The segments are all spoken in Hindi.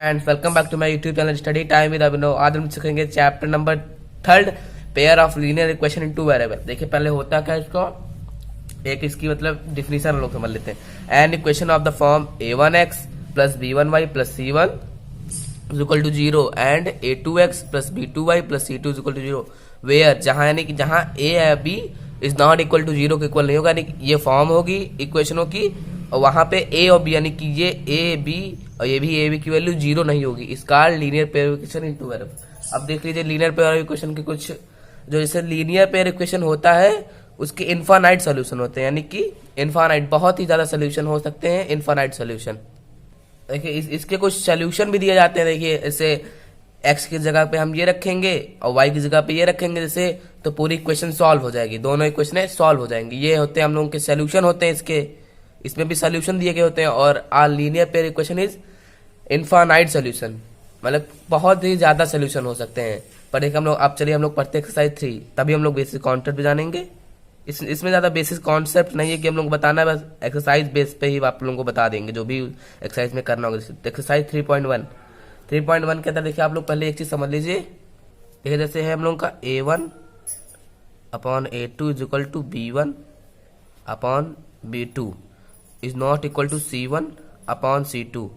And welcome back to my YouTube channel study time with Abhinav. आज हम सीखेंगे chapter number 3 pair of linear equation in two variable. देखिए पहले होता क्या है इसको, एक इसकी मतलब डिफिनीशन हम लोग समझ लेते हैं। An equation of the form a1x plus b1y plus c1 is equal to 0 and a2x plus b2y plus c2 is equal to 0 where, जहां यानी कि जहां a या b is not equal to 0 के इक्वल नहीं होगा, यानी कि ये फॉर्म होगी इक्वेशनों की और वहां पे a और b यानी कि ये a b और ये भी a b की वैल्यू 0 नहीं होगी। इसका linear pair equation in two variable. अब देख लीजिए लीनियर पेयर इक्वेशन के कुछ जो जैसे लीनियर पेयर इक्वेशन होता है उसके इनफाइनाइट सोल्यूशन होते हैं, यानी कि इनफाइनाइट बहुत ही ज्यादा सोल्यूशन हो सकते हैं। इनफाइनाइट सोल्यूशन देखिए इसके कुछ सोल्यूशन भी दिए जाते हैं। देखिए जैसे x की जगह पे हम ये रखेंगे और y की जगह पे ये रखेंगे जैसे, तो पूरी इक्वेशन सॉल्व हो जाएगी, दोनों इक्वेशन सॉल्व हो जाएंगी। ये होते हैं हम लोगों के सोल्यूशन होते हैं इसके, इसमें भी सोल्यूशन दिए गए होते हैं। और are linear pair equation is infinite solution, मतलब बहुत ही ज्यादा सोल्यूशन हो सकते हैं। पर एक हम लोग अब चलिए हम लोग पढ़ते हैं एक्सरसाइज 3, तभी हम लोग बेसिक कॉन्सेप्ट भी जानेंगे। इसमें ज्यादा बेसिक कॉन्सेप्ट नहीं है कि हम लोग बताना है, बस एक्सरसाइज बेस पे ही आप लोगों को बता देंगे जो भी एक्सरसाइज में करना होगा। एक्सरसाइज 3.1 के अंदर देखिए आप लोग पहले एक चीज समझ लीजिए। देखिए जैसे है हम लोगों का a1 upon a2 is equal to b1 upon b2 is not equal to c1 upon c2।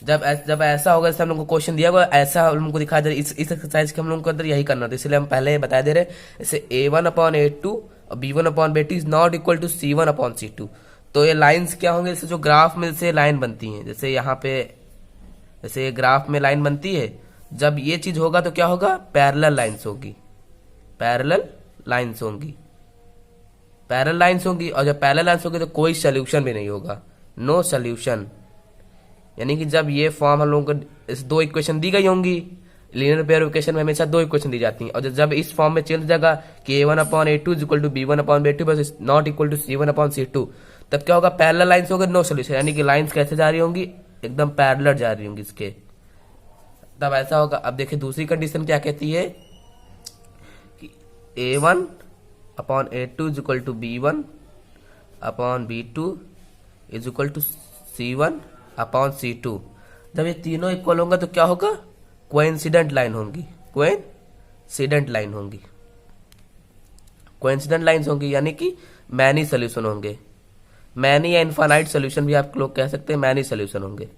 जब ऐसा होगा, जैसे हम लोग को क्वेश्चन दिया होगा ऐसा हम लोग को दिखाया जाए। इस एक्सरसाइज के हम लोग को अंदर यही करना था, इसलिए हम पहले बता दे रहे। जैसे a1 अपॉन a2 और b1 upon b2 is not equal to c1 upon c2। तो ये लाइंस क्या होंगे, जैसे जो ग्राफ में से लाइन बनती है, जैसे यहाँ पे जैसे ग्राफ में लाइन बनती है, जब ये चीज होगा तो क्या होगा, पैरेलल लाइंस होगी, पैरेलल लाइंस होंगी, पैरेलल लाइंस होंगी। और जब पैरेलल लाइंस होगी तो कोई सोल्यूशन भी नहीं होगा, नो सोल्यूशन। यानी कि जब ये फॉर्म हम लोगों को दो इक्वेशन दी गई होंगी, लीनियर पेयर इक्वेशन में हमेशा दो इक्वेशन दी जाती हैं, और जब इस फॉर्म में चेंज हो जाएगा कि a1 upon a2 is equal to b1 upon b2 बस not equal to c1 upon c2, तब क्या होगा, पैरेलल लाइंस होगा, नो सोल्यूशन। यानी कि लाइंस कैसे जा रही होंगी, एकदम पैरेलल जा रही होंगी इसके, तब ऐसा होगा। अब देखिए दूसरी कंडीशन क्या कहती है कि a1 upon a2 is equal to b1 upon b2 is equal to c1 upon c2। जब ये तीनों इक्वल होंगे तो क्या होगा, कोइंसिडेंट लाइन होंगी, कोइंसिडेंट लाइन होंगी, कोइंसिडेंट लाइंस होंगी, यानी कि मैनी सोल्यूशन होंगे। मैनी या इनफाइनाइट सोल्यूशन भी आप लोग कह सकते हैं, मैनी सोल्यूशन होंगे।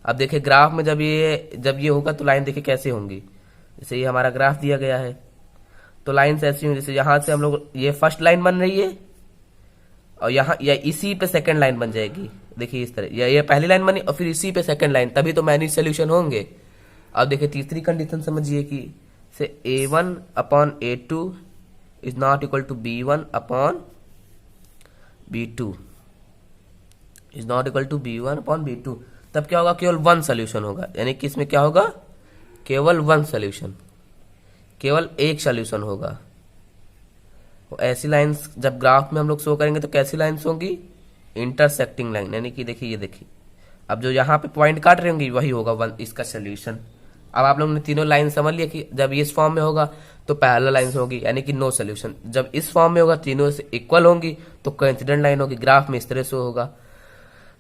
अब देखिए ग्राफ में जब ये होगा तो लाइन देखिए कैसे होंगी। जैसे ये हमारा ग्राफ दिया गया है तो लाइन्स ऐसी होंगी, जैसे यहां से हम लोग ये फर्स्ट लाइन बन रही है और यहाँ या इसी पे सेकंड लाइन बन जाएगी। देखिए इस तरह ये पहली लाइन बनी और फिर इसी पे सेकंड लाइन, तभी तो मैनी सोल्यूशन होंगे। अब देखिए तीसरी कंडीशन समझिए कि से a1 upon a2 is not equal to b1 upon b2 is not equal to b1 upon b2, तब क्या होगा, केवल वन सोल्यूशन होगा। यानी कि इसमें क्या होगा, केवल वन सोल्यूशन, केवल एक सोल्यूशन होगा। तो ऐसी लाइंस जब ग्राफ में हम लोग शो करेंगे तो कैसी लाइंस होंगी, इंटरसेक्टिंग लाइन। यानी कि देखिए ये देखिए अब जो यहाँ पे पॉइंट काट रही होंगी वही होगा वन इसका सोल्यूशन। अब आप लोगों ने तीनों लाइन समझ लिया कि जब इस फॉर्म में होगा तो पैरेलल लाइंस होगी, यानी कि नो सोल्यूशन। जब इस फॉर्म में होगा तीनों से इक्वल होंगी तो कोइंसिडेंट लाइन होगी, ग्राफ में इस तरह से होगा।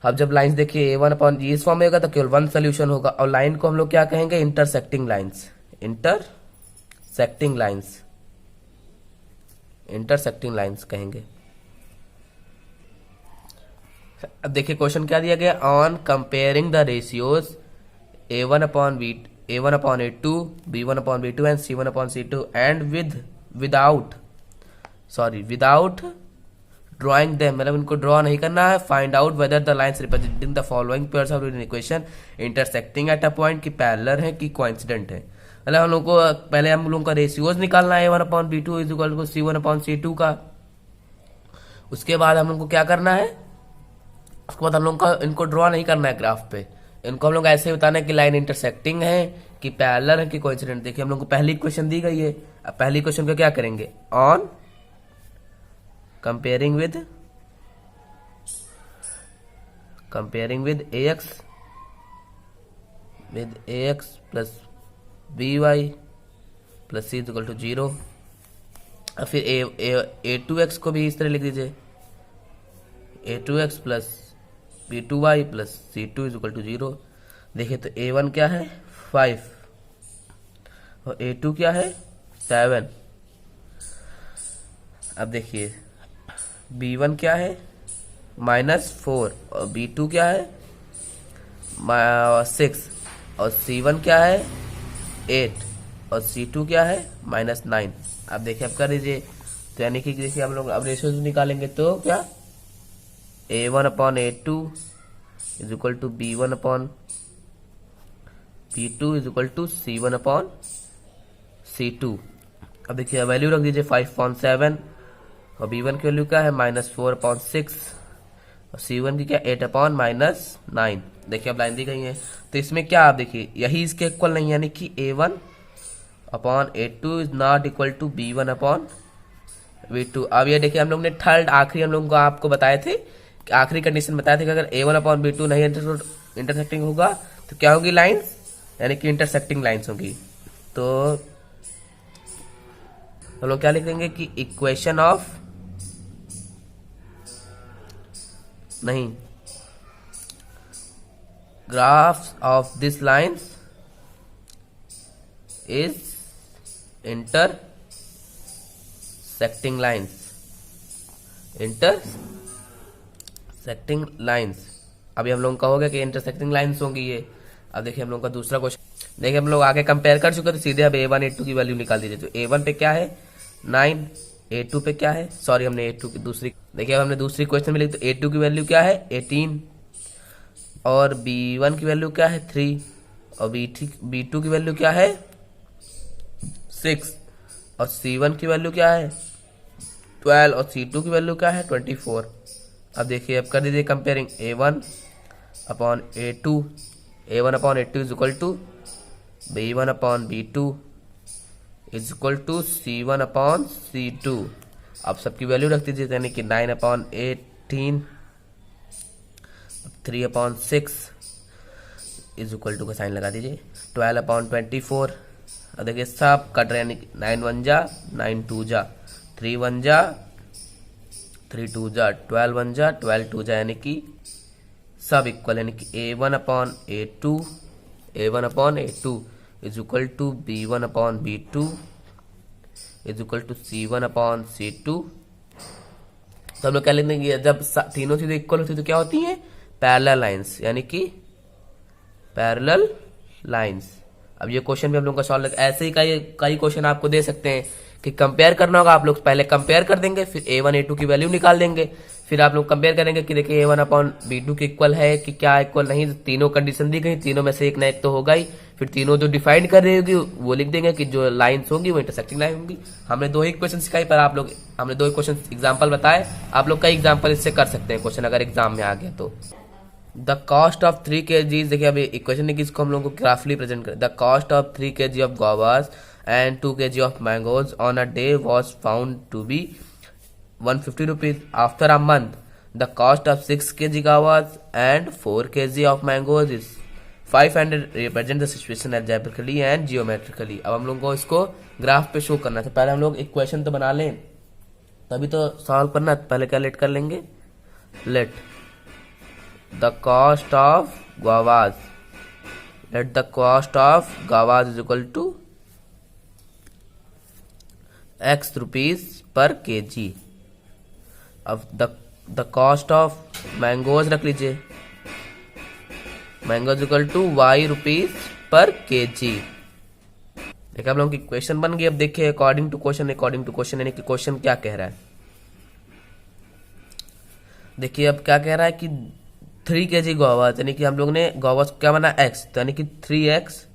अब जब लाइंस देखिए a1 अपॉन इस फॉर्म में होगा तो केवल वन सोल्यूशन होगा। और लाइन को हम लोग क्या कहेंगे, intersecting lines, intersecting lines, intersecting lines कहेंगे। अब देखिए क्वेश्चन क्या दिया गया, on comparing the ratios a1 upon a2 b1 upon b2 and c1 upon c2 and without drawing them, मतलब इनको ड्रॉ नहीं करना है। Find out whether the lines representing the following pairs of equation intersecting at a point की पैरेलल है कि कोइंसिडेंट है। मतलब हम लोग को पहले हम लोगों का रेशियोज निकालना है a1 upon b2 is equal to c1 upon c2 का। उसके बाद हम लोग को क्या करना है, उसके बाद हम लोग का इनको ड्रॉ नहीं करना है ग्राफ पे, इनको हम लोग ऐसे ही बताना है कि लाइन इंटरसेक्टिंग है कि पैरेलल है कि कोइंसिडेंट। देखिए हम लोग को पहली इक्वेशन दी गई है, अब पहली इक्वेशन को क्या करेंगे, on comparing with ax plus by plus c is equal to 0। और फिर a2x को भी इस तरह लिख दीजिए, a2x plus b2y plus c2 is equal to 0। देखिए तो a1 क्या है 5 और A2 क्या है 7। अब देखिए B1 क्या है -4 और B2 क्या है 6 और C1 क्या है 8 और C2 क्या है -9। अब देखिए अब कर दीजिए, तो यानी कि देखिए हम लोग अब रेशियो निकालेंगे तो क्या A1/A2 is equal to B1/B2 is equal to C1/C2। अब देखिए वैल्यू रख दीजिए 5/7 और B1 की वैल्यू क्या है -4/6 और C1 की क्या 8/-9। देखिए अब लाइन दी गई है, तो इसमें क्या आप देखिए यही इसके इक्वल नहीं, यानी कि A1/A2 is not equal to B1/B2। अब ये देखिए हम लोग ने थर्ड आखिरी हम लोग को आपको बताए थे कि आखिरी कंडीशन बताए थे कि अगर A1/B2 नहीं इंटरसेक्टिंग होगा तो क्या होगी लाइन्स, यानी कि इंटरसेक्टिंग लाइन्स होंगी। तो हम लोग क्या लिख देंगे कि इक्वेशन ऑफ नहीं graphs of this lines is intersecting lines. अभी हम लोग का हो गया कि इंटरसेक्टिंग लाइन्स होंगी ये। अब देखिए हम लोग का दूसरा क्वेश्चन, देखिए हम लोग आगे कंपेयर कर चुके, तो सीधे अब A1 A2 की वैल्यू निकाल दीजिए। तो A1 पे क्या है 9, A2 पे क्या है, सॉरी हमने A2 की दूसरी, देखिए अब हमने दूसरी क्वेश्चन में लिखी, तो A2 की वैल्यू क्या है 18 और B1 की वैल्यू क्या है 3 और B2 की वैल्यू क्या है 6 और C1 की वैल्यू क्या है 12 और C2 की वैल्यू क्या है 24। अब देखिए अब कर दीजिए comparing A1/A2 is equal to B1/B2 is equal to C1/C2। अब सबकी वैल्यू रख दीजिए, यानी कि 9/18 3/6 इज इक्वल टू का साइन लगा दीजिए 12/24। अब देखिए सब कट रहे, यानी कि 9 1 जा 9 2 जा 3 1 जा 3 2 जा 12 1 जा 12 2 जा, यानी कि सब इक्वल, यानी कि A1/A2 is equal to B1/B2 is equal to C1/C2। तो हम लोग क्या लिख देंगे, जब तीनों चीजें इक्वल होती है तो क्या होती है पैरेलल लाइंस, यानी कि पैरेलल लाइंस। अब ये क्वेश्चन भी हम लोग का सॉल्व, ऐसे ही कई क्वेश्चन आपको दे सकते हैं कि कंपेयर करना होगा। आप लोग पहले कंपेयर कर देंगे, फिर A1 A2 की वैल्यू निकाल देंगे, फिर आप लोग कंपेयर करेंगे कि देखिए A1/B2 के इक्वल है कि क्या इक्वल नहीं। तीनों कंडीशन दी गई, तीनों में से एक ना एक तो होगा ही, फिर तीनों जो डिफाइन कर रही होगी वो लिख देंगे कि जो लाइन्स होंगी वो इंटरसेक्टिंग लाइन होंगी। हमने 2 ही क्वेश्चन सिखाई, पर आप लोग हमने 2 ही क्वेश्चन एग्जाम्पल बताए, आप लोग कई एग्जाम्पल इससे कर सकते हैं क्वेश्चन अगर एग्जाम में आ गया तो। द कॉस्ट ऑफ 3 kg, देखिए अभी इक्वेशन है इसको हम लोग को ग्राफली प्रेजेंट करें। The cost of 3 kg of guavas and 2 kg of mangoes on a day was found to be 150 rupees. After a month, the cost of 6 kg guavas and 4 kg of mangoes is 500. Represent the situation algebraically and geometrically. अब हम लोग को इसको ग्राफ पे शो करना है, तो पहले हम लोग इक्वेशन तो बना लें, तभी तो सॉल्व करना है। पहले क्या लेट कर लेंगे, let the cost of guavas, let the cost of guavas is equal to X rupees per kg। अब द कॉस्ट ऑफ मैंगोज रख लीजिए, mangoes equal to Y rupees पर kg। देखिए हम लोगों की क्वेश्चन बन गई। अब देखिए अकॉर्डिंग टू क्वेश्चन यानी कि क्वेश्चन क्या कह रहा है। देखिए अब क्या कह रहा है कि 3 kg guavas, यानी कि हम लोग ने guavas क्या बना x, तो यानी कि 3x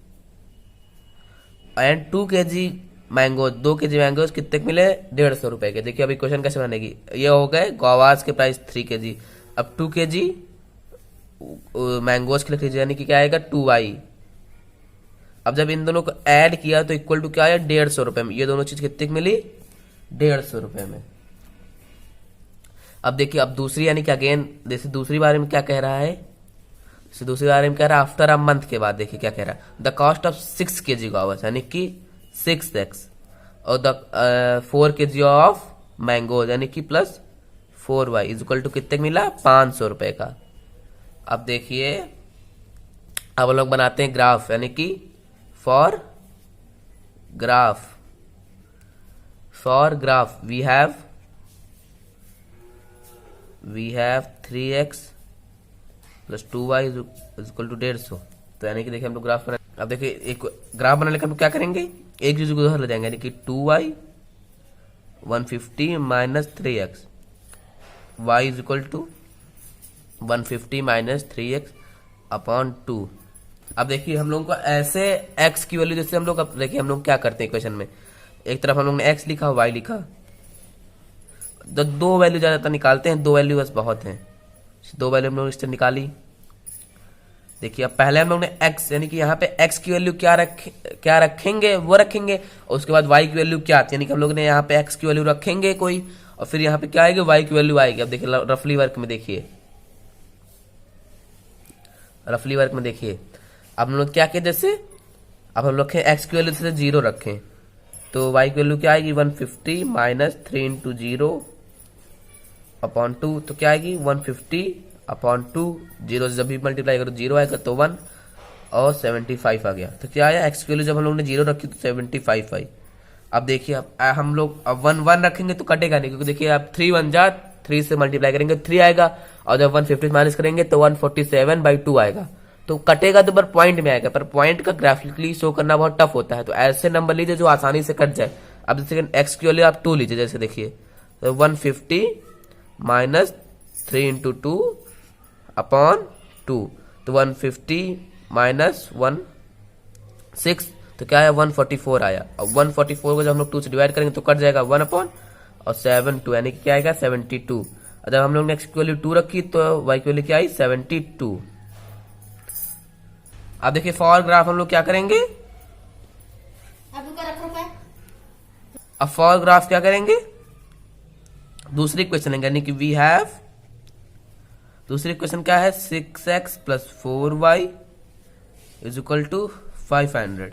and 2 kg mangoes, 2 kg mangoes कितने मिले 150 रुपए के। देखिए अभी क्वेश्चन कैसे बनेगी, ये हो गए guavas के प्राइस 3 kg, अब 2 kg मैंगोज के लिख लीजिए, यानी कि क्या आएगा 2y। अब जब इन दोनों को ऐड किया तो इक्वल टू क्या आया 150 रुपए में। ये दोनों चीज कितने की मिली 150 रुपए में। अब देखिए अब दूसरी, यानी कि अगेन जैसे दूसरी बारे में क्या कह रहा है, दूसरी बारे में कह रहा है आफ्टर अ मंथ के बाद। देखिए क्या कह रहा है, the cost of 6 kg guavas, यानी कि 6x और द 4 kg ऑफ मैंगोज, यानी कि plus 4y is equal to कितने मिला 500 रुपए का। अब देखिए अब हम लोग बनाते हैं ग्राफ, यानी कि for graph we have 3x plus 2y is equal to 150। तो यानी कि देखिए हम लोग ग्राफ बना, अब देखिए एक ग्राफ बनाने के हम क्या करेंगे, एक चीज को उधर ले जाएंगे, यानी कि 2y 150 minus 3x, y is equal to 150 minus 3x upon 2। अब देखिए हम लोगों को ऐसे x की वैल्यू, जैसे हम लोग, अब देखिए हम लोग क्या करते हैं इक्वेशन में, एक तरफ हम लोग ने x लिखा y लिखा, तो दो वैल्यू ज्यादातर निकालते हैं, दो वैल्यू बस बहुत हैं, दो वैल्यू हम लोग इससे निकाली। देखिए अब पहले हम लोग ने x, यानी कि यहाँ पे x की वैल्यू क्या रखेंगे वो रखेंगे, और उसके बाद y की वैल्यू क्या आती है, यानी कि हम लोग ने यहाँ पे x की वैल्यू रखेंगे कोई, और फिर यहाँ पे क्या आएगी, y की वैल्यू आएगी। अब देखिए रफली वर्क में देखिए, अब हम लोग क्या किए, जैसे अब हम लोग x की वैल्यू से 0 रखें, तो y की वैल्यू क्या आएगी, 150 माइनस 3 इंटू 0 अपॉन 2, तो क्या आएगी 150 अपॉन 2, 0 से जब भी मल्टीप्लाई करो 0 आएगा, तो 1 और 75 आ गया। तो क्या आया, x की वैल्यू जब हम लोग ने 0 रखी तो 75 आई। अब देखिए अब हम लोग अब 1 रखेंगे तो कटेगा नहीं, क्योंकि देखिए अब 3 1 जा 3 से मल्टीप्लाई करेंगे 3 आएगा, और जब 150 माइनस करेंगे तो 147/2 आएगा, तो कटेगा तो पर पॉइंट में आएगा, पर पॉइंट का ग्राफिकली शो करना बहुत टफ होता है, तो ऐसे नंबर लीजिए जो आसानी से कट जाए। अब जैसे x की वैल्यू आप 2 लीजिए, जैसे देखिए तो 150 माइनस 3 इंटू 2 अपॉन 2, तो 150 माइनस 6, तो क्या आया 144 आया। अब 144 को जब हम लोग 2 से डिवाइड करेंगे तो कट जाएगा 1 अपॉन और 7 यानी कि क्या आएगा 72। जब हम लोग ने x की वैल्यू 2 रखी तो y की वैल्यू क्या आई 72। अब देखिए फॉर ग्राफ हम लोग क्या करेंगे, अब फॉर ग्राफ क्या करेंगे, दूसरी क्वेश्चन है, यानी कि वी हैव, दूसरी क्वेश्चन क्या है, 6x plus 4y is equal to 500।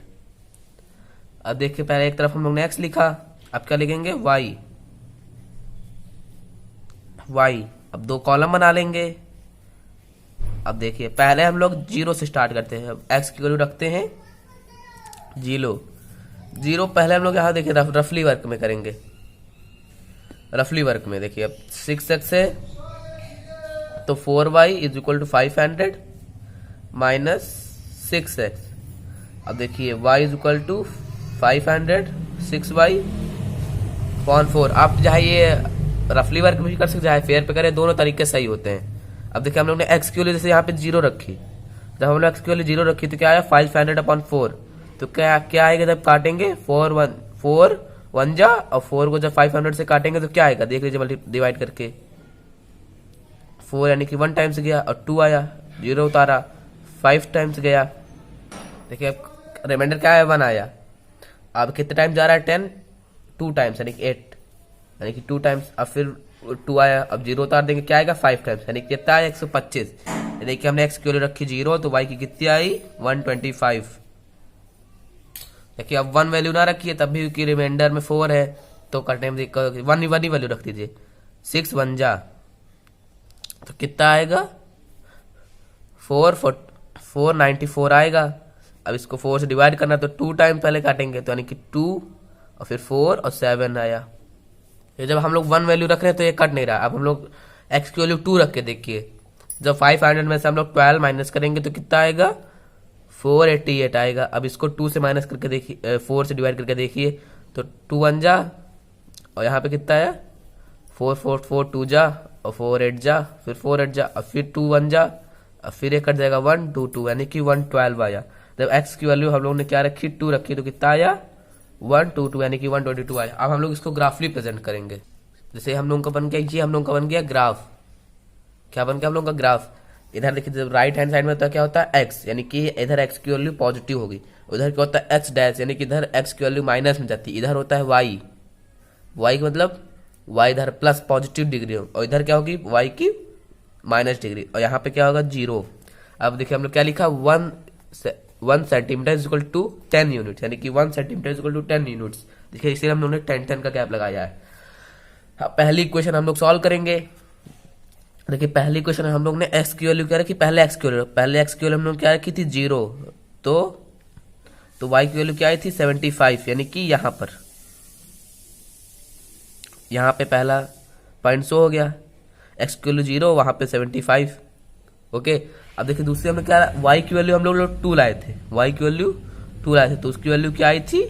अब देखिए पहले एक तरफ हम लोग ने x लिखा, अब क्या लिखेंगे y, अब दो कॉलम बना लेंगे। अब देखिए पहले हम लोग 0 से स्टार्ट करते हैं, अब x की वैल्यू रखते हैं 0, पहले हम लोग यहाँ देखिए रफली वर्क में करेंगे, रफली वर्क में देखिए अब 6x है तो 4y is equal to 500 minus 6x। अब देखिए y is equal to 500 6y upon 4। आप चाहे ये रफली वर्क में भी कर सकते, चाहे फेयर पे करें, दोनों तरीके सही होते हैं। अब देखिए हम लोग ने x की वैल्यू जैसे यहाँ पे 0 रखी, जब हम लोग x की वैल्यू 0 रखी तो क्या आया 500 अपॉन 4, तो क्या आएगा जब काटेंगे 4 1 जा, और 4 को जब 500 से काटेंगे तो क्या आएगा, देख लीजिए डिवाइड करके 4 यानी कि 1 टाइम्स गया और 2 आया, 0 उतारा 5 टाइम्स गया, देखिए अब रिमाइंडर क्या है 1 आया। अब कितने टाइम्स जा रहा है 10, 2 टाइम्स यानी कि 8, यानी कि 2 टाइम्स, अब फिर 2 आया, अब 0 उतार देंगे क्या आएगा 5 टाइम्स, यानी कि कितना आया 125। यानी कि हमने x की वैल्यू रखी 0 तो y की कितनी आई 125। देखिए अब 1 वैल्यू ना रखिए तब भी की रिमाइंडर में 4 है, तो कटने में 1 ही वैल्यू रख दीजिए, 6 1 जा, तो कितना आएगा 494 आएगा। अब इसको 4 से डिवाइड करना तो 2 टाइम पहले काटेंगे, तो यानी कि 2 और फिर 4 और 7 आया। ये जब हम लोग 1 वैल्यू रख रहे हैं तो ये कट नहीं रहा। अब हम लोग x की वैल्यू 2 रख के देखिए, जब 500 में से हम लोग 12 माइनस करेंगे तो कितना आएगा 488 आएगा। अब इसको 2 से माइनस करके देखिए, 4 से डिवाइड करके देखिए तो 2 1 जा, और यहाँ पे कितना आया 4 4 4 2 जा, और 4 8 जा, फिर 4 8 जा, और फिर 2 1 जा, और फिर ये कट जाएगा 1 2 2, यानी कि 112 आया। जब x की वैल्यू हम लोग ने क्या रखी 2 रखी तो कितना आया 122, यानी कि 122 आया। अब हम लोग इसको ग्राफली प्रेजेंट करेंगे, जैसे हम लोगों का बन गया, ये हम लोगों का बन गया ग्राफ। क्या बन गया हम लोग का ग्राफ, इधर देखिए जब राइट हैंड साइड में होता है क्या होता है x, यानी कि इधर x की वैल्यू पॉजिटिव होगी, उधर क्या होता है x डैश, यानी कि इधर x की वैल्यू माइनस में जाती है, इधर होता है y का मतलब y इधर प्लस पॉजिटिव डिग्री हो, और इधर क्या होगी y की माइनस डिग्री, और यहाँ पे क्या होगा 0। अब देखिए हम लोग क्या लिखा 1 centimetre is equal to 10 unit, यानी कि 1 centimetre is equal to 10 units. देखिए इसलिए हम लोगों ने 10 का गैप लगाया है। पहली इक्वेशन हम लोग सॉल्व करेंगे। देखिए पहली क्वेश्चन हम लोग ने x की वैल्यू क्या रखी, पहले x की वैल्यू हम लोग क्या रखी थी 0, तो तो y की वैल्यू क्या आई थी 75, यानी कि यहां पर, यहां पे पहला पॉइंट शो हो गया, x की वैल्यू 0, वहां पे 75। ओके, अब देखिए दूसरे हमने क्या, y की वैल्यू हम लोग 2 लाए थे, y की वैल्यू 2 लाए थे, तो उसकी वैल्यू क्या आई थी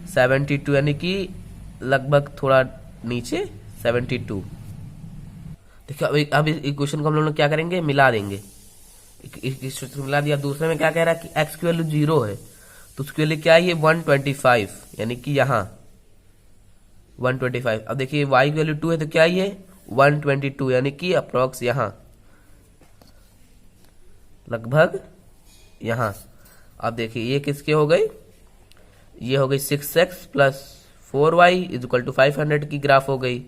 72, यानी कि लगभग थोड़ा नीचे 72। देखिए अब इस इक्वेशन को हम लोग क्या करेंगे, मिला देंगे, इक्वेशन मिला दिया। दूसरे में क्या कह रहा है कि x की वैल्यू 0 है, तो उसके लिए क्या है ये 125, यानी कि यहाँ 125। अब देखिए y की वैल्यू 2 है, तो क्या ये 122, यानी कि अप्रोक्स यहाँ लगभग यहाँ। अब देखिए ये किसके हो गई, ये हो गई 6x plus 4y equal to 500 की ग्राफ हो गई,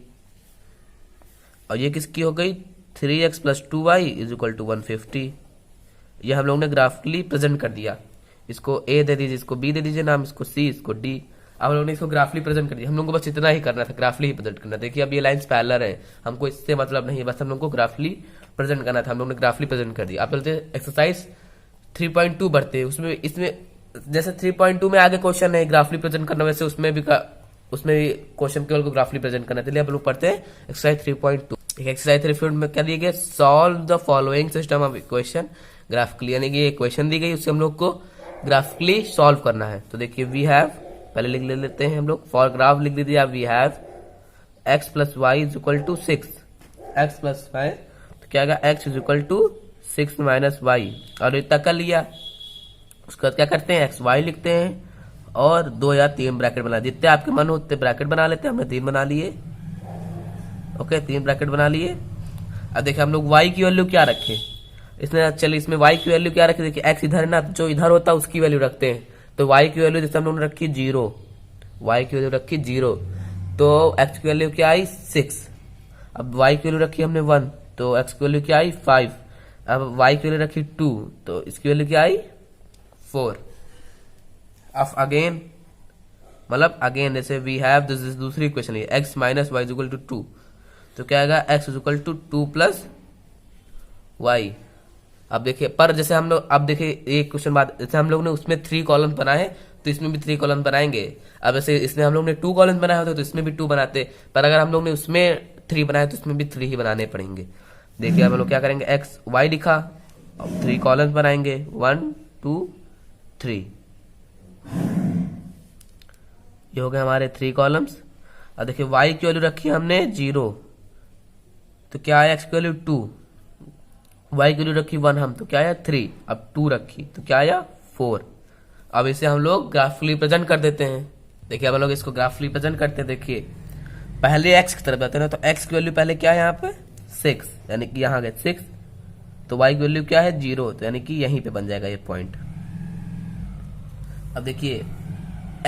और ये किसकी हो गई 3x plus 2y equal to 150। ये हम लोग ने ग्राफिकली प्रेजेंट कर दिया, इसको A दे दीजिए, इसको B दे दीजिए नाम, इसको C, इसको D। अब हम लोग ने इसको ग्राफिकली प्रेजेंट कर दिया, हम लोग को बस इतना ही करना था, ग्राफिकली ही प्रेजेंट करना। देखिए अब ये लाइंस पैरेलल है, हमको इससे मतलब नहीं है, बस हम लोग को ग्राफिकली प्रेजेंट करना था, हम लोग ने ग्राफिकली प्रेजेंट कर दिया। आप बोलते एक्सरसाइज 3.2 बढ़ते हैं, उसमें इसमें जैसे 3.2 में आगे क्वेश्चन है ग्राफिकली प्रेजेंट करना, वैसे उसमें भी क्वेश्चन केवल को ग्राफिकली प्रेजेंट करना है। चलिए हम लोग पढ़ते हैं एक्सरसाइज 3.2। एक्सरसाइज 3 में क्या दिया गया, solve the following system of equation graphically, यानी कि इक्वेशन दी गई, उससे हम लोग को ग्राफिकली सॉल्व करना है। तो देखिए वी हैव, पहले लिख लेते हैं हम लोग, फॉर ग्राफ लिख दीजिए आप, we have x plus Y is equal to 6, X plus Y, तो क्या आएगा x is equal to 6 minus Y, और इतना कर लिया। उसके बाद क्या करते हैं x y लिखते हैं, और 2 या 3 ब्रैकेट बना, जितने आपके मन हो उतने ब्रैकेट बना लेते हैं, हमने 3 बना लिए। ओके, 3 ब्रैकेट बना लिए। अब देखिए हम लोग y की वैल्यू क्या रखें, इसमें चलिए इसमें y की वैल्यू क्या रखें, देखिए x इधर है ना, जो इधर होता है उसकी वैल्यू रखते हैं, तो y की वैल्यू जैसे हम लोगों ने रखी 0, y की वैल्यू रखी 0, तो x की वैल्यू क्या आई 6। अब y की वैल्यू रखी हमने 1, तो x की वैल्यू क्या आई 5। अब y की वैल्यू रखी 2, तो इसकी वैल्यू क्या आई 4। अब अगेन मतलब अगेन जैसे वी हैव दिस दूसरी इक्वेशन है, x minus Y equal to 2, तो क्या आएगा x equal to 2 plus Y. अब देखिए पर जैसे हम लोग, अब देखिए एक क्वेश्चन बाद, जैसे हम लोग ने उसमें 3 कॉलम बनाए, तो इसमें भी 3 कॉलम बनाएंगे। अब जैसे इसमें हम लोग ने 2 कॉलम बनाए होते तो इसमें भी 2 बनाते, पर अगर हम लोग ने उसमें 3 बनाए तो इसमें भी 3 ही बनाने पड़ेंगे। देखिए अब हम लोग क्या करेंगे, एक्स वाई लिखा, अब 3 कॉलम बनाएंगे, 1 2 3, ये हो गए हमारे 3 कॉलम्स। अब देखिए y की वैल्यू रखी हमने 0, तो क्या आया x की वैल्यू 2, y की वैल्यू रखी 1 हम, तो क्या आया 3, अब 2 रखी तो क्या आया 4। अब इसे हम लोग ग्राफिकली प्रेजेंट कर देते हैं। देखिए अब हम लोग इसको ग्राफिकली प्रेजेंट करते हैं। देखिए पहले x की तरफ आते हैं ना, तो x की वैल्यू पहले क्या है यहाँ पे 6, यानी कि यहाँ गए 6, तो y की वैल्यू क्या है 0, तो यानी कि यहीं पे बन जाएगा ये पॉइंट। अब देखिए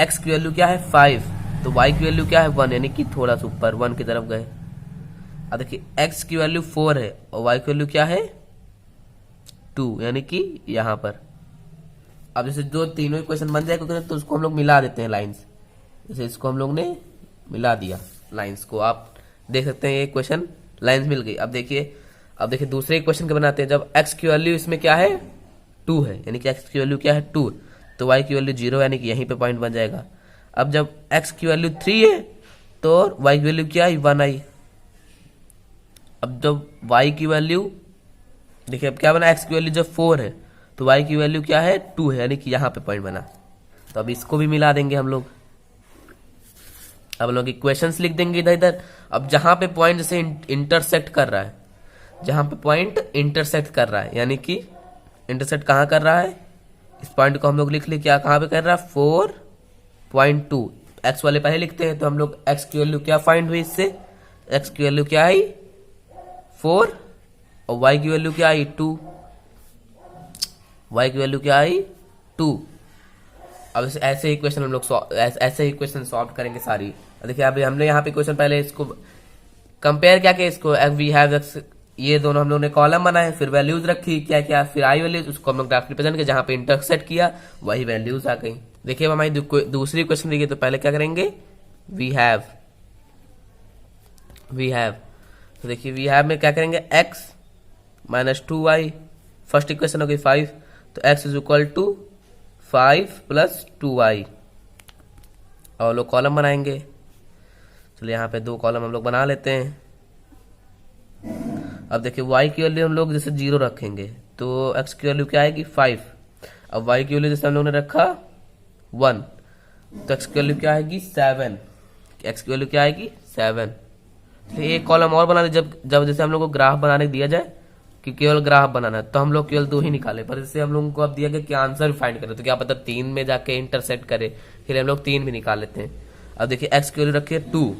x की वैल्यू क्या है 5, तो y की वैल्यू क्या है 1, यानी कि थोड़ा सा ऊपर 1 की तरफ गए। अब देखिए x की वैल्यू 4 है और y की वैल्यू क्या है 2, यानी कि यहाँ पर। अब जैसे जो तीनों इक्वेशन बन जाएगा तो उसको हम लोग मिला देते हैं लाइंस, जैसे इसको हम लोग ने मिला दिया लाइंस को, आप देख सकते हैं ये इक्वेशन लाइंस मिल गई। अब देखिए दूसरे इक्वेशन के बनाते हैं। जब x की वैल्यू इसमें क्या है 2 है, यानी कि x की वैल्यू क्या है 2, तो y की वैल्यू 0, यानी कि यहीं पे पॉइंट बन जाएगा। अब जब x की वैल्यू 3 है तो y की वैल्यू क्या आई 1 आई। अब जब y की वैल्यू देखिए अब क्या बना, x की वैल्यू जब 4 है तो y की वैल्यू क्या है 2 है, यानी कि यहाँ पे पॉइंट बना। तो अब इसको भी मिला देंगे हम लोग। अब लोग इक्वेशंस लिख देंगे इधर इधर। अब जहां पे पॉइंट जैसे इंटरसेक्ट कर रहा है, जहां पे पॉइंट इंटरसेक्ट कर रहा है, यानी कि इंटरसेक्ट कहां कर रहा है, इस पॉइंट को हम लोग लिख ले क्या कहां पे कर रहा है 4.2। एक्स वाले पहले लिखते हैं, तो हम लोग एक्स की वैल्यू क्या फाइंड हुई इससे, एक्स की वैल्यू क्या आई 4 और वाई की वैल्यू क्या आई 2, वाई की वैल्यू क्या आई 2। अब ऐसे ही क्वेश्चन हम लोग ऐसे ही क्वेश्चन सॉल्व करेंगे सारी। देखिए अभी हमने यहाँ पे क्वेश्चन पहले इसको कंपेयर क्या किया, इसको वी हैव ये दोनों हम लोग ने कॉलम बनाए, फिर वैल्यूज रखी क्या क्या, फिर आई वैल्यूज, उसको हम लोग ग्राफिकली प्रेजेंट किया, जहां पे इंटरसेक्ट किया वही वैल्यूज आ गई। देखिए हमारी दूसरी क्वेश्चन देखिए, तो पहले क्या करेंगे वी हैव, तो देखिए वी हैव में क्या करेंगे x minus 2y, first equation हो गई 5, तो x is equal to 5 plus 2y, और लोग कॉलम बनाएंगे। चलिए यहाँ पे 2 कॉलम हम लोग बना लेते हैं। अब देखिए y की वैल्यू हम लोग जैसे 0 रखेंगे तो x की वैल्यू क्या आएगी 5। अब y की वैल्यू जैसे हम लोग ने रखा 1 तो x की वैल्यू क्या आएगी 7। x की वैल्यू क्या आएगी 7। तो एक कॉलम और बना दे। जब जैसे हम लोग को ग्राफ बनाने दिया जाए कि केवल ग्राफ बनाना है तो हम लोग केवल 2 ही निकाले, पर जैसे हम लोगों को अब दिया गया कि आंसर भी फाइंड करें तो क्या पता 3 में जाके इंटरसेक्ट करे, फिर हम लोग 3 भी निकाल लेते हैं। अब देखिए x की वैल्यू रखिए 2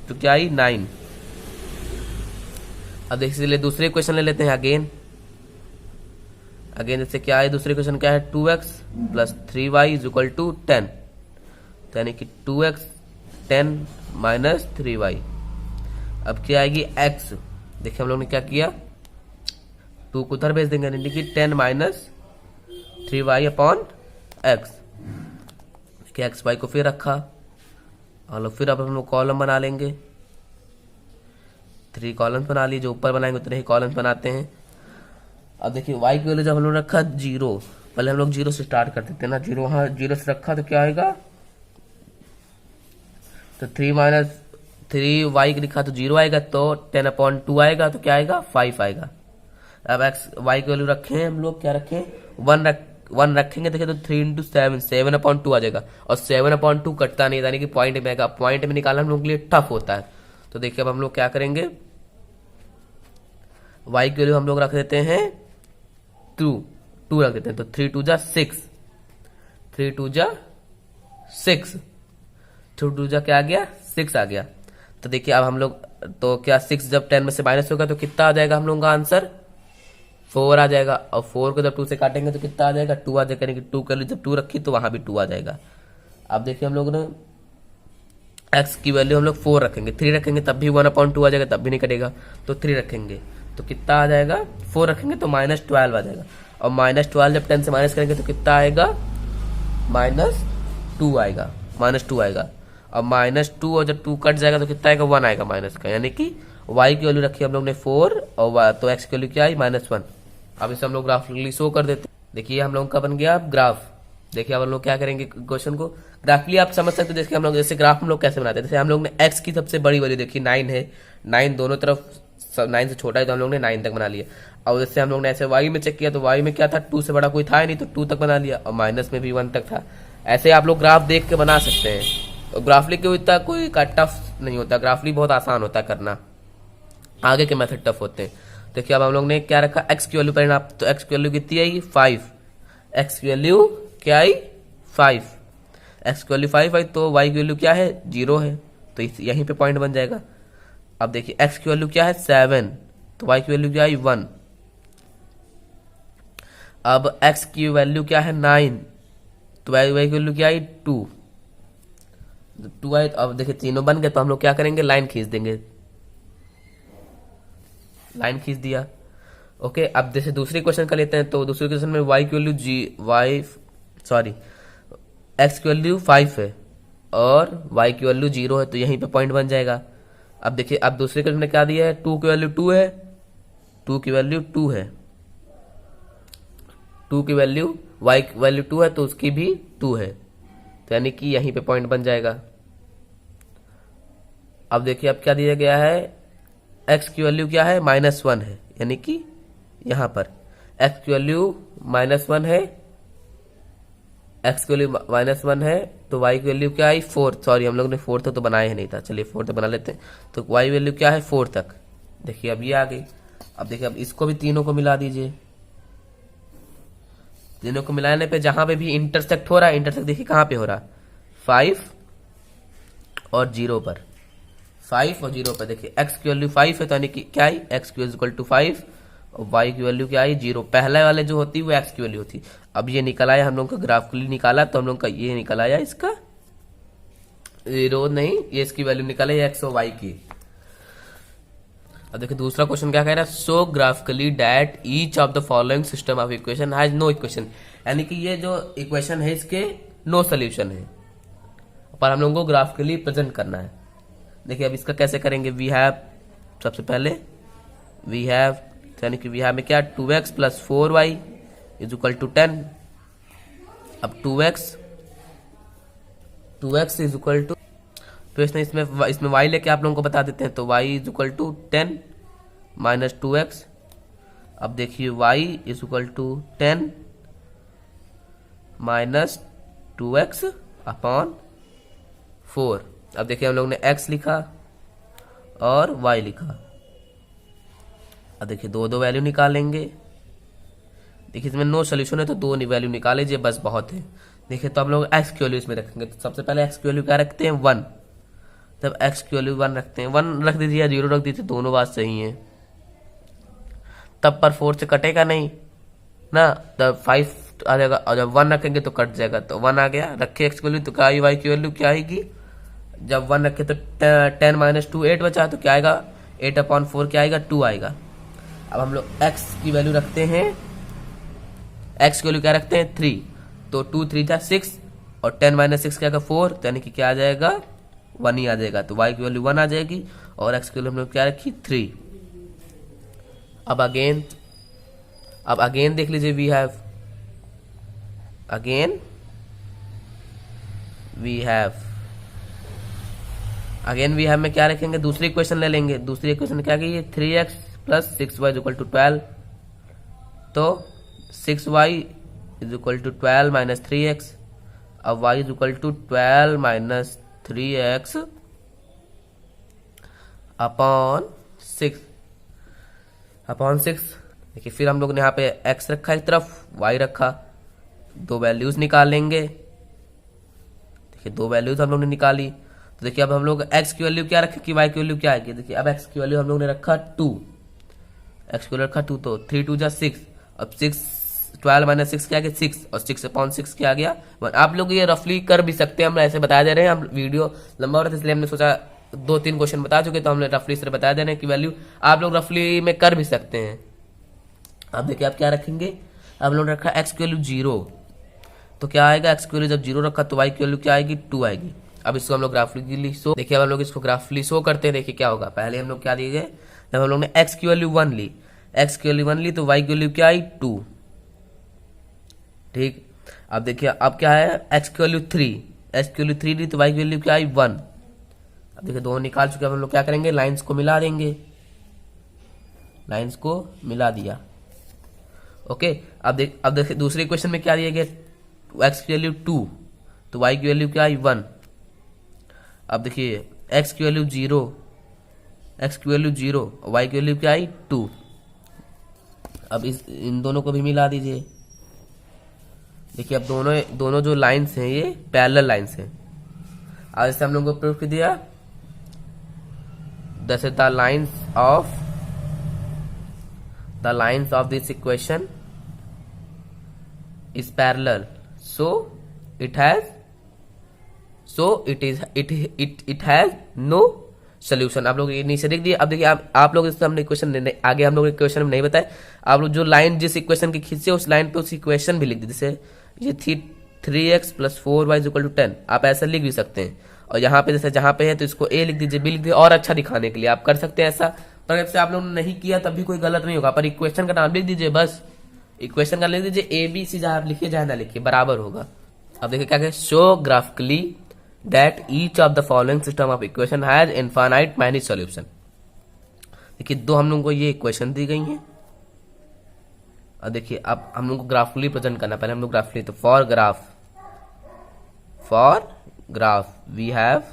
तो क्या आई 9। अब देखिए इसलिए दूसरे क्वेश्चन ले लेते हैं अगेन जैसे क्या है दूसरे क्वेश्चन क्या है 2x plus 3y is equal to 10, तो यानी कि 2x 10 माइनस 3y। अब क्या आएगी x, देखिए हम लोग ने क्या किया 2 को उधर भेज देंगे यानी कि 10 माइनस 3y अपॉन x। देखिए x y को फिर रखा और फिर अब हम लोग कॉलम बना लेंगे। 3 कॉलम्स बना लिए, जो ऊपर बनाएंगे उतने ही कॉलम्स बनाते हैं। अब देखिए y की वैल्यू जब हम लोग रखा 0, पहले हम लोग 0 से स्टार्ट कर देते हैं ना। 0 हाँ 0 से रखा तो क्या आएगा, तो 3 माइनस 3y लिखा तो 0 आएगा, तो 10 अपॉन 2 आएगा तो क्या आएगा 5 आएगा। अब y की वैल्यू रखें हम लोग क्या रखें 1 रखेंगे, देखिए तो 3 इंटू 7 अपॉन 2 आ जाएगा, और 7 अपॉन 2 कटता नहीं, यानी कि पॉइंट में आएगा। पॉइंट में निकालना हम लोग के लिए टफ होता है। तो देखिए अब हम लोग क्या करेंगे y की वैल्यू हम लोग रख देते हैं 2 रख देते हैं, तो 3 2 जा 6, 3 2 जा 6, 2 2 जा क्या आ गया 6 आ गया। तो देखिए अब हम लोग तो क्या 6 जब 10 में से माइनस होगा तो कितना आ जाएगा हम लोगों का आंसर 4 आ जाएगा, और 4 को जब 2 से काटेंगे तो कितना आ जाएगा 2 आ जाएगा, यानी कि 2 कर जब 2 रखी तो वहां भी 2 आ जाएगा। अब देखिए हम लोग ने x की वैल्यू हम लोग 4 रखेंगे, 3 रखेंगे तब भी 1 अपॉन 2 आ जाएगा, तब भी नहीं कटेगा, तो 3 रखेंगे तो कितना आ जाएगा 4 रखेंगे तो माइनस 12 आ जाएगा, और माइनस 12 जब 10 से माइनस करेंगे तो कितना आएगा -2 आएगा, -2 आएगा। और -2 और जब 2 कट जाएगा तो कितना आएगा 1 आएगा माइनस का, यानी कि y की वैल्यू रखी हम लोग ने 4 और तो x की वैल्यू क्या आई -1। अब इसे हम लोग ग्राफिकली शो कर देते हैं। देखिए हम लोग का बन गया ग्राफ। देखिए अब हम लोग क्या करेंगे क्वेश्चन को ग्राफिकली आप समझ सकते हो। जैसे हम लोग जैसे ग्राफ हम लोग कैसे बनाते हैं, जैसे हम लोग ने x की सबसे बड़ी वैल्यू देखी 9 है, 9 दोनों तरफ 9 से छोटा है तो हम लोग ने 9 तक बना लिया। और जैसे हम लोग ने ऐसे y में चेक किया तो y में क्या था 2 से बड़ा कोई था ही नहीं, तो 2 तक बना लिया, और माइनस में भी 1 तक था। ऐसे आप लोग ग्राफ देख के बना सकते हैं। और ग्राफली के इतना कोई टफ नहीं होता, ग्राफली बहुत आसान होता है करना, आगे के मेथड टफ होते हैं। देखिए अब हम लोग ने क्या रखा x की वैल्यू पर, तो x की वैल्यू कितनी आई 5, x की वैल्यू क्या आई 5, x की वैल्यू 5 आई, तो y की वैल्यू क्या है 0 है, तो यहीं पे पॉइंट बन जाएगा। अब देखिए x की वैल्यू क्या है 7, तो y की वैल्यू क्या आई 1। अब x की वैल्यू क्या है 9, तो y की वैल्यू क्या आई 2 आई। अब देखिए तीनों बन गए तो हम लोग क्या करेंगे लाइन खींच देंगे, लाइन खींच दिया। ओके अब जैसे दूसरे क्वेश्चन का लेते हैं, तो दूसरे क्वेश्चन में y की वैल्यू x की वैल्यू 5 है और y की वैल्यू 0 है, तो यहीं पे पॉइंट बन जाएगा। अब देखिए अब दूसरे क्वेश्चन में क्या दिया है 2 की वैल्यू 2 है, 2 की वैल्यू 2 है, 2 की वैल्यू y की वैल्यू 2 है तो उसकी भी 2 है, तो यानी कि यहीं पे पॉइंट बन जाएगा। अब देखिए अब क्या दिया गया है x की वैल्यू क्या है -1 है, यानी कि यहां पर x की वैल्यू -1 है, x की वैल्यू -1 है, तो y की वैल्यू क्या आई 4, सॉरी हम लोग ने 4 तक तो बनाया ही नहीं था, चलिए 4 तक बना लेते हैं। तो y वैल्यू क्या है 4 तक। देखिए अब ये आ गई। अब देखिए अब इसको भी तीनों को मिला दीजिए, तीनों को मिलाने पे जहां पे भी इंटरसेक्ट हो रहा है, इंटरसेक्ट देखिए कहां पे हो रहा है 5 और 0 पर, 5 और 0 पर। देखिए x की वैल्यू 5 है तो यानी कि क्या आई x की इक्वल टू 5 और y की वैल्यू क्या आई 0। पहले वाले जो होती है वो x की वैल्यू होती। अब ये निकल आया हम लोग का ग्राफिकली निकाला तो हम लोग का ये निकल आया इसका 0 नहीं, ये इसकी वैल्यू निकल आई x और y की। अब देखिए दूसरा क्वेश्चन क्या कह रहा है so graphically that each of the following system of equation has no equation, यानी कि ये जो इक्वेशन है इसके नो सोल्यूशन है, पर हम लोगों को ग्राफिकली प्रेजेंट करना है। देखिए अब इसका कैसे करेंगे, वी हैव सबसे पहले वी हैव यानी कि वी हैव में क्या 2x plus 4y is equal to 10, अब 2x इज इक्वल टू, तो इसमें y लेके आप लोगों को बता देते हैं, तो y is equal to 10 minus 2x। अब देखिए y is equal to 10 minus 2x upon 4। अब देखिए हम लोग ने x लिखा और y लिखा। अब देखिए दो वैल्यू निकालेंगे। देखिए इसमें नो सोल्यूशन है तो दो वैल्यू निकाल लीजिए, बस बहुत है। देखिए तो हम लोग x की वैल्यू इसमें रखेंगे, तो सबसे पहले x की वैल्यू क्या रखते हैं 1, तब x की वैल्यू 1 रखते हैं, 1 रख दीजिए या 0 रख दीजिए, दोनों बात सही है। तब पर 4 से कटेगा नहीं ना, तब 5 आ जाएगा, और जब 1 रखेंगे तो कट जाएगा, तो 1 आ गया। रखे x की वैल्यू तो क्या आई, y की वैल्यू क्या आएगी, जब 1 रखे तो 10 माइनस 2 8 बचा, तो क्या आएगा 8/4 क्या आएगा 2 आएगा। अब हम लोग x की वैल्यू रखते हैं, x की वैल्यू क्या रखते हैं 3, तो 2 3 जा 6 और 10 माइनस 6 क्या आएगा 4, तो यानी कि क्या आ जाएगा 1 ही आ जाएगा, तो y की वैल्यू 1 आ जाएगी और x की वैल्यू हम लोग क्या रखी 3। अब अगेन देख लीजिए, वी हैव में क्या रखेंगे, दूसरी इक्वेशन ले लेंगे। दूसरी इक्वेशन क्या की 3x plus 6y is equal to 12, तो 6y is equal to 12 minus 3x। अब y is equal to 12 minus 3x upon 6। देखिए फिर हम लोग ने यहाँ पे x रखा एक तरफ, y रखा, दो वैल्यूज निकालेंगे। देखिए दो वैल्यूज हम लोग ने निकाली, तो देखिए अब हम लोग x की वैल्यू क्या रखे कि y की वैल्यू क्या आएगी। देखिए अब x की वैल्यू हम लोग ने रखा 2, x की वैल्यू रखा 2, तो 3 2 जा 6, अब 12 माइनस 6 क्या आ गया 6, और 6/6 क्या आ गया 1। आप लोग ये रफली कर भी सकते हैं, हम ऐसे बता दे रहे हैं, हम वीडियो लंबा हो रहा था इसलिए हमने सोचा 2-3 क्वेश्चन बता चुके, तो हमने रफली से बता दे रहे हैं कि वैल्यू आप लोग रफली में कर भी सकते हैं। अब देखिए आप क्या रखेंगे, अब लोग रखा x की वैल्यू 0, तो क्या आएगा x की वैल्यू जब 0 रखा तो y की वैल्यू क्या आएगी 2 आएगी। अब इसको हम लोग ग्राफिकली शो, देखिए अब हम लोग इसको ग्राफिकली शो करते हैं। देखिए क्या होगा, पहले हम लोग क्या दिए गए, जब हम लोग ने x की वैल्यू 1 ली, तो y की वैल्यू क्या आई 2, ठीक। अब देखिए अब क्या है x की वैल्यू 3 ली, तो y की वैल्यू क्या आई 1। अब देखिए दोनों निकाल चुके, अब हम लोग क्या करेंगे, लाइंस को मिला देंगे, लाइंस को मिला दिया, ओके। अब देखिए दूसरे इक्वेशन में क्या दिया गया, x की वैल्यू 2, तो y की वैल्यू क्या आई 1। अब देखिए x की वैल्यू 0, y की वैल्यू क्या आई 2। अब इन दोनों को भी मिला दीजिए। देखिए अब दोनों जो लाइंस हैं ये पैरेलल लाइंस हैं। आज से हम लोगों को प्रूफ कर दिया, that is the lines of this equation is parallel, so it has no solution। आप लोग ये नीचे लिख दिए। अब देखिए आप लोग इससे हमने इक्वेशन आगे हम लोग इक्वेशन में नहीं बताए, आप लोग जो लाइन जिस इक्वेशन की खींचे उस लाइन पे उस इक्वेशन भी लिख दी। जैसे ये 3x plus 4y is equal to 10, आप ऐसा लिख भी सकते हैं। और यहाँ पे जैसे जहाँ पे है तो इसको a लिख दीजिए, b लिख दीजिए, और अच्छा दिखाने के लिए आप कर सकते हैं ऐसा। पर जब से आप लोगों ने नहीं किया तब भी कोई गलत नहीं होगा, पर इक्वेशन का नाम लिख दीजिए, बस इक्वेशन का लिख दीजिए, ABC जहां आप लिखिए चाहे ना लिखिए बराबर होगा। अब देखिए क्या कहे, show graphically that each of the following system of equation has infinite many solution. देखिए दो हम लोगों को ये इक्वेशन दी गई हैं, और देखिए अब हम लोग को ग्राफिकली प्रेजेंट करना। पहले हम लोग ग्राफिकली, तो for graph we have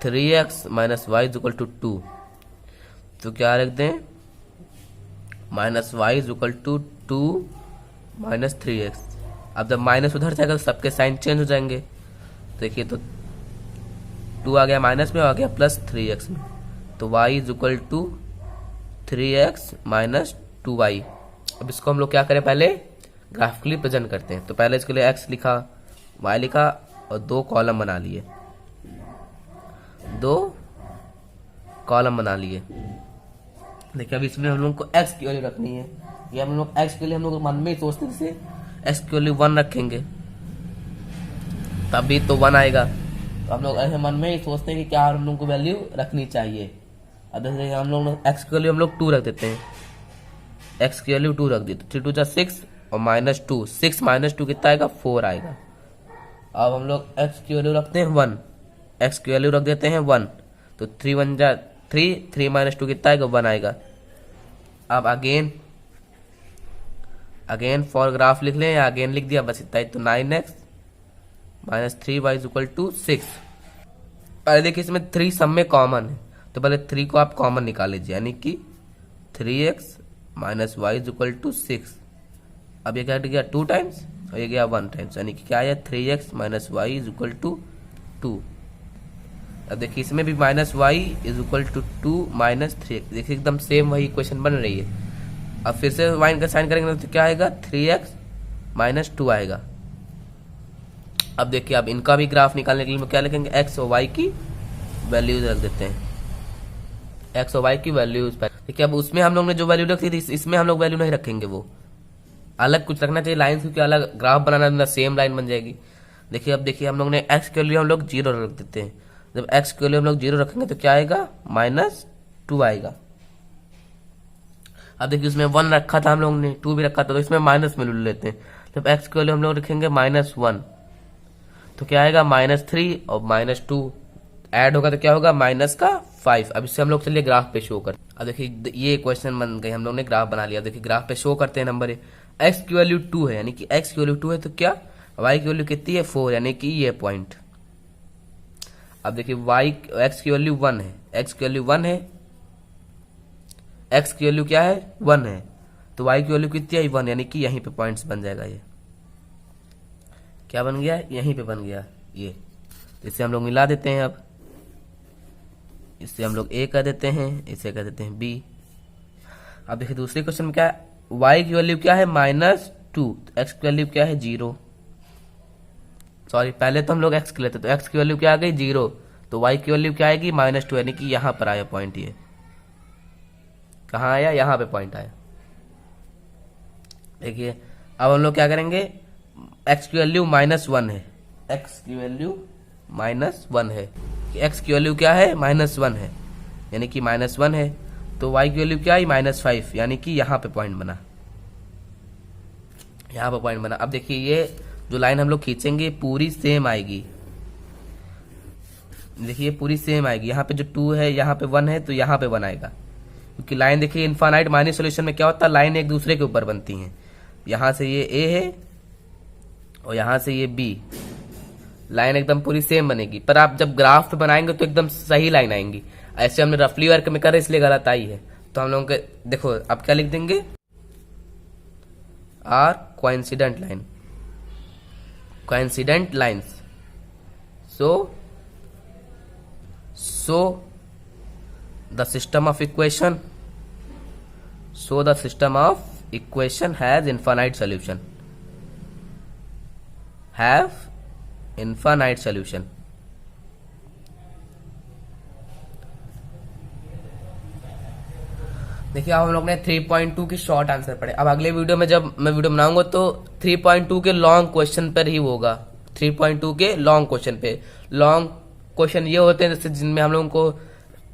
3x minus y is equal to 2, तो क्या रख दें, minus y is equal to 2 minus 3x। अब जब माइनस उधर जाएगा तो सबके साइन चेंज हो जाएंगे। देखिए तो 2 आ गया माइनस में, आ गया प्लस 3x में, तो y is equal to 3x minus 2y। अब इसको हम लोग क्या करें, पहले ग्राफिकली प्रेजेंट करते हैं। तो पहले इसके लिए x लिखा, y लिखा, और 2 कॉलम बना लिए, 2 कॉलम बना लिए। देखिए अब इसमें हम लोग को x की वैल्यू रखनी है। ये हम लोग x के लिए हम लोग मन में ही सोचते हैं, जैसे x की वैल्यू 1 रखेंगे तभी तो 1 आएगा। तो हम लोग ऐसे मन में ही सोचते हैं कि क्या हम लोग को वैल्यू रखनी चाहिए। अब जैसे हम लोग x की वैल्यू हम लोग 2 रख देते हैं, एक्स की वैल्यू 2 रख दी तो 3 2 जा 6 और -2, 6 -2 कितना आएगा 4 आएगा। अब हम लोग एक्स की वैल्यू रखते हैं 1, एक्स की वैल्यू रख देते हैं 1 तो 3 1 जा 3, 3 -2 कितना आएगा 1 आएगा। अब अगेन फॉर ग्राफ लिख लें या अगेन लिख दिया बस इतना ही, तो 9x - 3y = 6। पहले देखिए इसमें 3 सब में कॉमन है तो पहले 3 को आप कॉमन निकाल लीजिए, यानी कि 3x - y = 6। अब ये क्या गया 2 टाइम्स और ये गया 1 टाइम्स, यानी कि क्या है 3x - y = 2। अब देखिए इसमें भी -y = 2 - 3x, देखिए एकदम सेम वही इक्वेशन बन रही है। अब फिर से y का साइन करेंगे तो क्या आएगा 3x - 2 आएगा। अब देखिए अब इनका भी ग्राफ निकालने के लिए क्या लिखेंगे, x और y की वैल्यूज रख देते हैं, x और y की वैल्यूज। देखिए अब उसमें हम लोग ने जो वैल्यू रखी थी इसमें हम लोग वैल्यू नहीं रखेंगे, वो अलग कुछ रखना चाहिए लाइन, क्योंकि अलग ग्राफ बनाना सेम लाइन बन जाएगी। देखिए अब देखिए हम लोग ने x के लिए हम लोग 0 रख देते हैं, जब x के लिए हम लोग 0 रखेंगे तो क्या आएगा -2 आएगा। अब देखिए उसमें 1 रखा था हम लोग ने, 2 भी रखा था, तो इसमें माइनस में ले लेते हैं। जब x के लिए हम लोग रखेंगे -1 तो क्या आएगा -3 और -2 ऐड होगा तो क्या होगा -5। अब इससे हम लोग चलिए ग्राफ पे शो कर। अब देखिए ये क्वेश्चन बन गई, हम लोग ने ग्राफ बना लिया। देखिए ग्राफ पे शो करते हैं नंबर x की वैल्यू 2 है, यानी कि x की वैल्यू 2 है तो क्या y की वैल्यू कितनी है 4, यानी कि ये पॉइंट। अब देखिए x की वैल्यू 1 है, x की वैल्यू 1 है, x की वैल्यू क्या है 1 है, तो y की वैल्यू कितनी है 1, यानी कि यहीं पे पॉइंट्स बन जाएगा। ये क्या बन गया, यहीं पे बन गया ये। तो इसे हम लोग मिला देते हैं, अब इससे हम लोग a कर देते हैं, इसे कर देते हैं b। अब देखिए दूसरे क्वेश्चन में क्या है, y की वैल्यू क्या है -2, x की वैल्यू क्या है 0। सॉरी पहले तो हम लोग x के लेते तो x की वैल्यू क्या आ गई 0, तो y की वैल्यू क्या आएगी -2, यानी कि यहां पर आया पॉइंट। ये कहाँ आया, यहाँ पे पॉइंट आया। देखिए अब हम लोग क्या करेंगे, x की वैल्यू -1 है, x की वैल्यू -1 है, x की वैल्यू क्या है -1 है, यानी कि -1 है, तो y की वैल्यू क्या आई -5, यानी कि यहाँ पे पॉइंट बना, यहाँ पे पॉइंट बना। अब देखिए ये जो लाइन हम लोग खींचेंगे पूरी सेम आएगी, देखिए पूरी सेम आएगी। यहाँ पे जो 2 है, यहाँ पे 1 है, तो यहाँ पे 1 आएगा, क्योंकि लाइन देखिए इनफाइनाइट माइनस सॉल्यूशन में क्या होता है, लाइन एक दूसरे के ऊपर बनती हैं। यहाँ से ये a है और यहाँ से ये b, लाइन एकदम पूरी सेम बनेगी, पर आप जब ग्राफ पे बनाएंगे तो एकदम सही लाइन आएंगी। ऐसे हमने रफली वर्क में करे इसलिए गलत आई है। तो हम लोगों के देखो अब क्या लिख देंगे, are coincident line, coincident lines. So the system of equation has infinite solution, have infinite solution। देखिए अब हम लोग ने 3.2 की शॉर्ट आंसर पढ़े। अब अगले वीडियो में जब मैं वीडियो बनाऊंगा तो 3.2 के लॉन्ग क्वेश्चन पर ही होगा, 3.2 के लॉन्ग क्वेश्चन पे। लॉन्ग क्वेश्चन ये होते हैं जैसे जिनमें हम लोगों को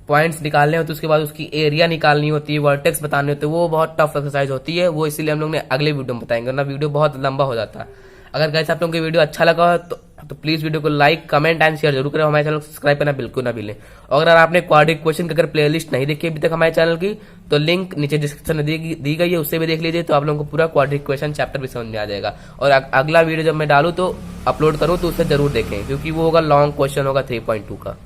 पॉइंट्स निकालने होते हैं, उसके बाद उसकी एरिया निकालनी होती है, वर्टेक्स बताने होते हैं, वो बहुत टफ एक्सरसाइज होती है, वो इसीलिए हम लोग ने अगले वीडियो में बताएंगे, वरना वीडियो बहुत लंबा हो जाता है। अगर गाइस आप लोगों को वीडियो अच्छा लगा हो तो प्लीज वीडियो को लाइक कमेंट एंड शेयर जरूर करें। हमारे चैनल को सब्सक्राइब करना बिल्कुल ना भूलें। और अगर आपने क्वाड्रेटिक क्वेश्चन की अगर प्लेलिस्ट नहीं देखी अभी तक हमारे चैनल की, तो लिंक नीचे डिस्क्रिप्शन में दी गई है, उससे भी देख लीजिए, तो आप लोगों को पूरा क्वाड्रेटिक क्वेश्चन चैप्टर भी समझ में आ जाएगा। और अगला वीडियो जब मैं डालूं तो अपलोड करूं तो उसे जरूर देखें, क्योंकि वो होगा लॉन्ग क्वेश्चन होगा 3.2 का।